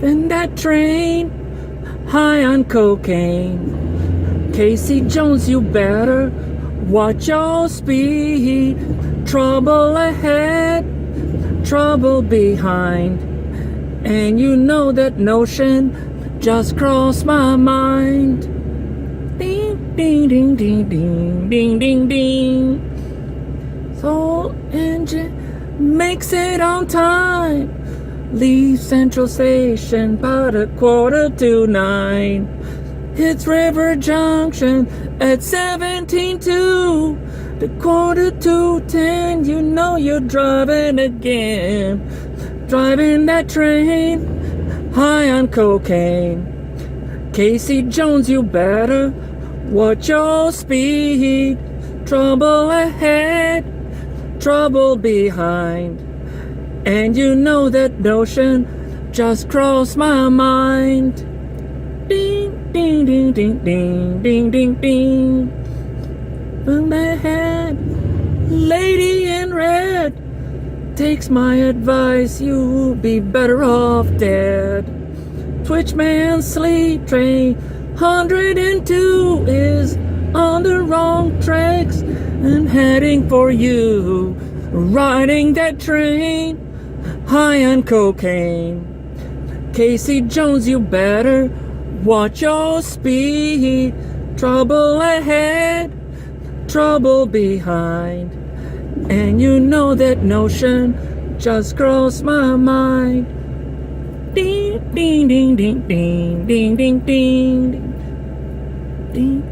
in that train, high on cocaine. Casey Jones, you better watch your speed. Trouble ahead, trouble behind. And you know that notion just crossed my mind. Ding, ding, ding, ding, ding, ding, ding, ding. Soul engine makes it on time. Leave Central Station about 8:45. Hits River Junction at 17:02. The 9:45, you know you're driving again. Driving that train, high on cocaine. Casey Jones, you better watch your speed. Trouble ahead, trouble behind. And you know that notion just crossed my mind. Ding, ding, ding, ding, ding, ding, ding, ding. From the head, lady in red takes my advice, you'll be better off dead. Twitchman sleep train 102 is on the wrong tracks and heading for you. Riding that train, high on cocaine. Casey Jones, you better watch your speed. Trouble ahead, trouble behind. And you know that notion just crossed my mind. Ding, ding, ding, ding, ding, ding, ding, ding, ding.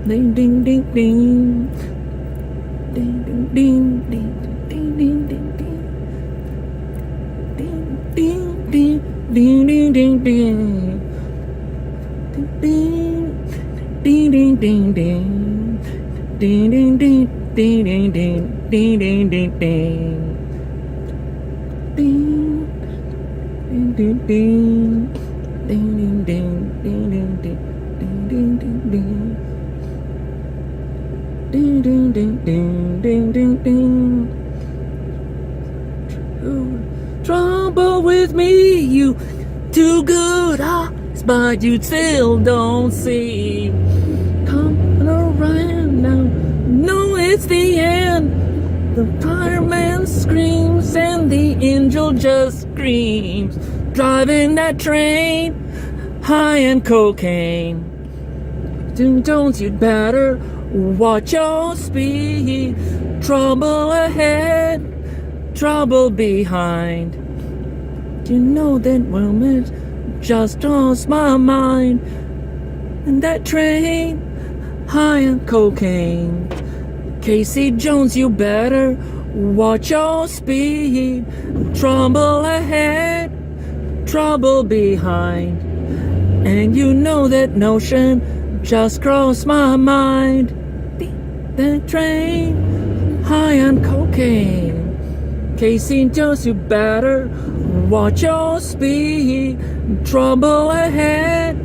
Ding, ding, ding, ding. Ding, ding, ding, ding, ding, ding, ding, ding. Ding, ding, ding, ding, ding, ding, ding. Ding, ding, ding, ding, ding. Ding, ding, ding, ding, ding, ding, ding, ding, ding, ding. Ding, ding, ding, ding. Ding, ding, ding, ding, ding, ding, ding, ding, ding. Ding, ding, ding, ding, ding, ding, ding. Trouble with me, you too good eyes, but you still don't see. Coming around now, no, it's the end. The fireman screams and the angel just screams. Driving that train, high on cocaine. Jones, you'd better watch your speed. Trouble ahead, trouble behind. You know that moment just crossed my mind. And that train, high on cocaine. Casey Jones, you better watch your speed. Trouble ahead, trouble behind. And you know that notion just crossed my mind. That train, high on cocaine. Casey Jones, you better watch your speed. Trouble ahead,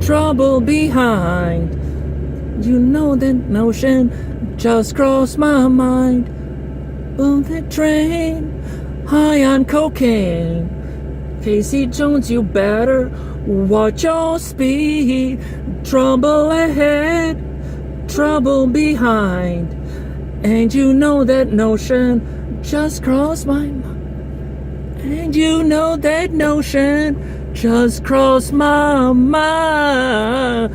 trouble behind. You know that notion just crossed my mind. Oh, that train, high on cocaine. Casey Jones, you better watch your speed. Trouble ahead, trouble behind. And you know that notion just crossed my mind. And you know that notion just crossed my mind.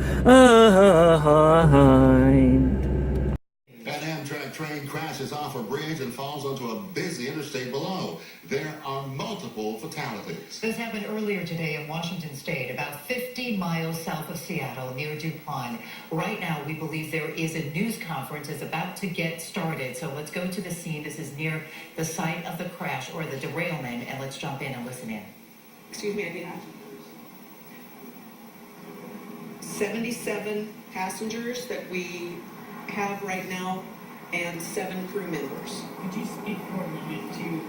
An Amtrak train crashes off a bridge and falls onto a busy interstate below. There are multiple fatalities. This happened earlier today in Washington State, about 50 miles south of Seattle, near DuPont. Right now, we believe there is a news conference that's about to get started. So let's go to the scene. This is near the site of the crash or the derailment, and let's jump in and listen in. Excuse me, I did not. 77 passengers that we have right now and 7 crew members. Could you speak for a moment to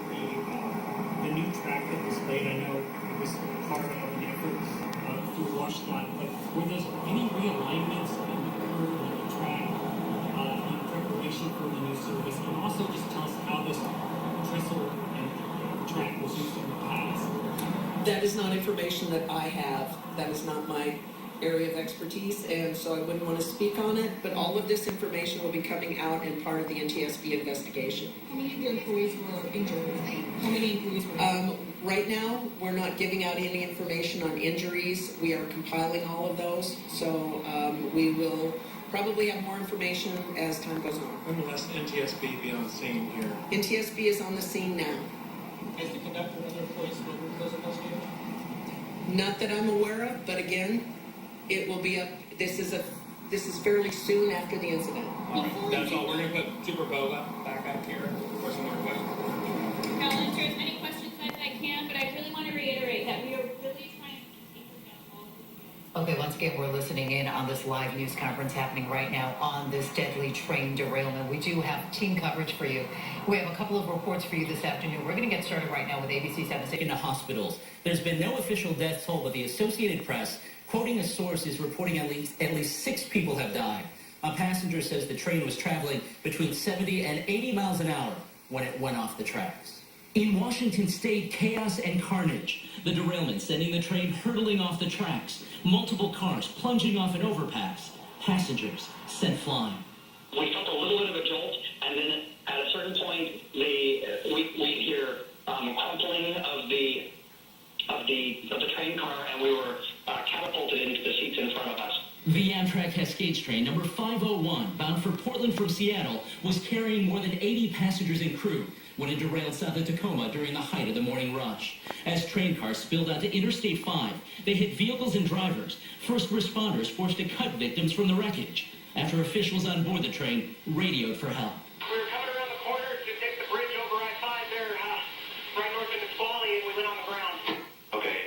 the new track that was laid? I know it was part of an effort to wash that, but were there any realignments that occurred on the track in preparation information for the new service, and also just tell us how this trestle and track was used in the past. That is not information that I have. That is not my area of expertise, and so I wouldn't want to speak on it, but all of this information will be coming out in part of the NTSB investigation. How many of your employees were injured? How many employees were injured? Right now, we're not giving out any information on injuries. We are compiling all of those, so we will probably have more information as time goes on. When will NTSB be on the scene here? NTSB is on the scene now. Has the conductor and other employees been those investigated? Not that I'm aware of, but again, it will be up. This is fairly soon after the incident. All right, that's all. We're going to put Super Bo back up here for some more questions. I'll answer as many questions as I can, but I really want to reiterate that we are really trying to keep this down all. Okay, once again, we're listening in on this live news conference happening right now on this deadly train derailment. We do have team coverage for you. We have a couple of reports for you this afternoon. We're going to get started right now with ABC 7. Into hospitals. There's been no official death toll, but the Associated Press, quoting a source, is reporting at least 6 people have died. A passenger says the train was traveling between 70 and 80 miles an hour when it went off the tracks. In Washington state, chaos and carnage. The derailment sending the train hurtling off the tracks. Multiple cars plunging off an overpass. Passengers sent flying. We felt a little bit of a jolt, and then at a certain point, we hear crumpling of the train car, and we were catapulted into the seats in front of us. The Amtrak Cascades train number 501, bound for Portland from Seattle, was carrying more than 80 passengers and crew when it derailed south of Tacoma during the height of the morning rush. As train cars spilled onto Interstate 5, they hit vehicles and drivers. First responders forced to cut victims from the wreckage after officials on board the train radioed for help. We were coming around the corner to take the bridge over I-5 there, right north of Nisqually, and we went on the ground. Okay,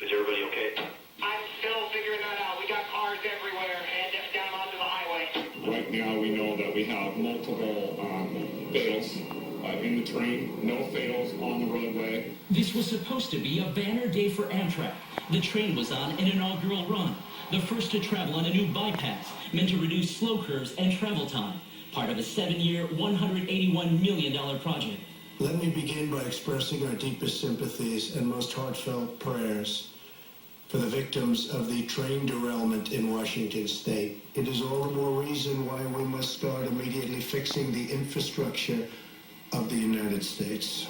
is everybody okay? I'm still figuring that out. We got cars everywhere and down onto the highway. Right now, we know that we have multiple fatals in the train, no fatals on the roadway. This was supposed to be a banner day for Amtrak. The train was on an inaugural run, the first to travel on a new bypass, meant to reduce slow curves and travel time, part of a 7-year, $181 million project. Let me begin by expressing our deepest sympathies and most heartfelt prayers for the victims of the train derailment in Washington state. It is all the more reason why we must start immediately fixing the infrastructure of the United States.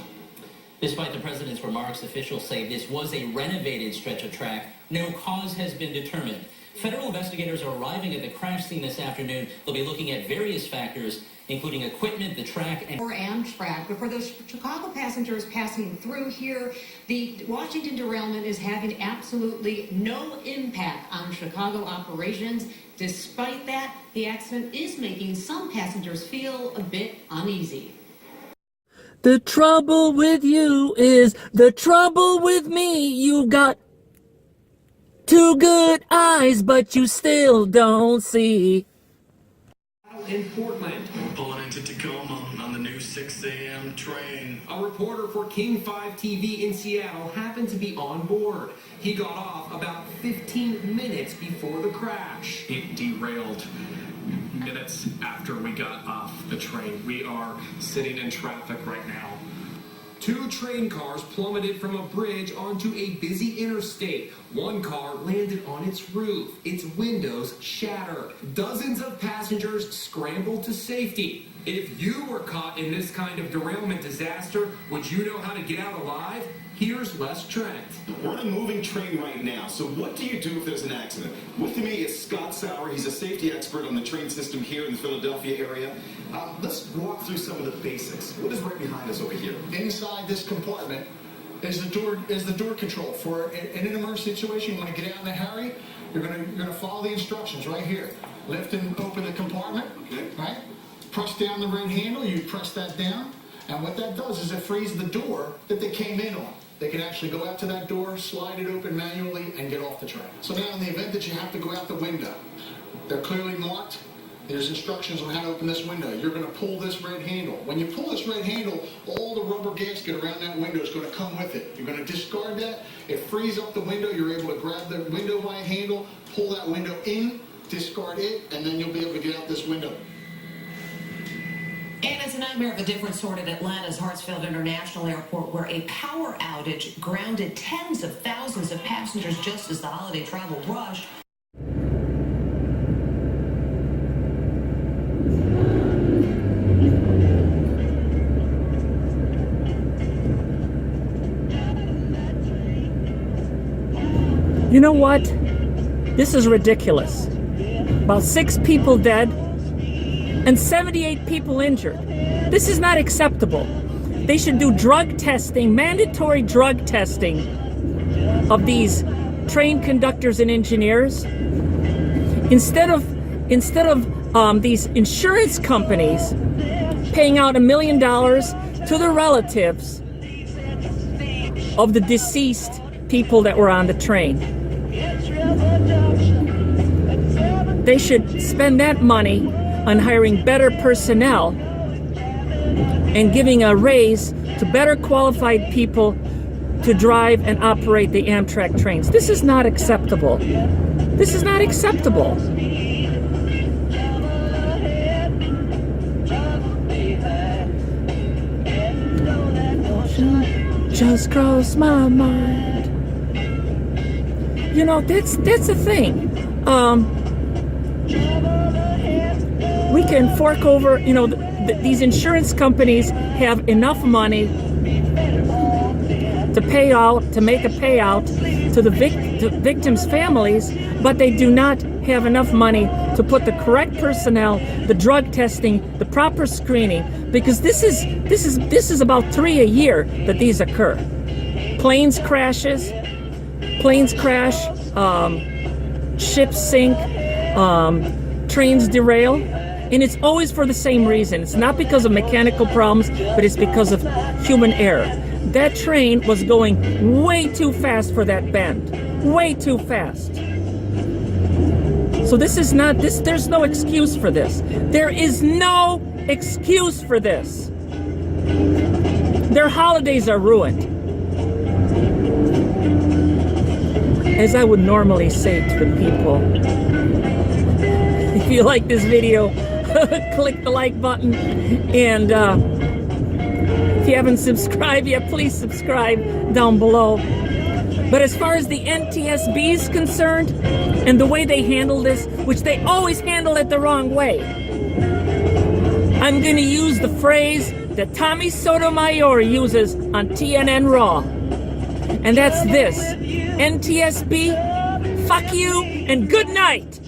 Despite the president's remarks, officials say this was a renovated stretch of track. No cause has been determined. Federal investigators are arriving at the crash scene this afternoon. They'll be looking at various factors, including equipment, the track, and For Amtrak, but for those Chicago passengers passing through here, the Washington derailment is having absolutely no impact on Chicago operations. Despite that, the accident is making some passengers feel a bit uneasy. the trouble with you is the trouble with me. You got 2 good eyes, but you still don't see. In Portland, pulling into Tacoma on the new 6 a.m. train. A reporter for King 5 TV in Seattle happened to be on board. He got off about 15 minutes before the crash. It derailed minutes after we got off the train. We are sitting in traffic right now. 2 train cars plummeted from a bridge onto a busy interstate. One car landed on its roof. Its windows shattered. Dozens of passengers scrambled to safety. If you were caught in this kind of derailment disaster, would you know how to get out alive? Here's Les Trent. We're on a moving train right now, so what do you do if there's an accident? With me is Scott Sauer. He's a safety expert on the train system here in the Philadelphia area. Let's walk through some of the basics. What is right behind us over here? Inside this compartment is the door control. For in an emergency situation, you want to get out in a hurry, you're gonna follow the instructions right here. Lift and open the compartment, right? Press down the red handle, you press that down, and what that does is it frees the door that they came in on. They can actually go out to that door, slide it open manually, and get off the train. So now in the event that you have to go out the window, they're clearly marked. There's instructions on how to open this window. You're going to pull this red handle. When you pull this red handle, all the rubber gasket around that window is going to come with it. You're going to discard that. It frees up the window. You're able to grab the window by a handle, pull that window in, discard it, and then you'll be able to get out this window. And it's a nightmare of a different sort at Atlanta's Hartsfield International Airport, where a power outage grounded tens of thousands of passengers just as the holiday travel rushed. You know what? This is ridiculous. About 6 people dead and 78 people injured. This is not acceptable. They should do drug testing, mandatory drug testing of these train conductors and engineers. Instead of these insurance companies paying out $1 million to the relatives of the deceased people that were on the train. They should spend that money on hiring better personnel and giving a raise to better qualified people to drive and operate the Amtrak trains. This is not acceptable. This is not acceptable. Just crossed my mind. You know, that's the thing. We can fork over, you know, these insurance companies have enough money to pay out, to make a payout to the victims' families, but they do not have enough money to put the correct personnel, the drug testing, the proper screening, because this is about 3 a year that these occur. Planes crash, ships sink, trains derail, and it's always for the same reason. It's not because of mechanical problems, but it's because of human error. That train was going way too fast for that bend. Way too fast. So this is not, there's no excuse for this. There is no excuse for this. Their holidays are ruined. As I would normally say to the people, if you like this video, click the like button, and if you haven't subscribed yet, please subscribe down below. But as far as the NTSB is concerned, and the way they handle this, which they always handle it the wrong way, I'm going to use the phrase that Tommy Sotomayor uses on TNN Raw. And that's this: NTSB, fuck you and good night.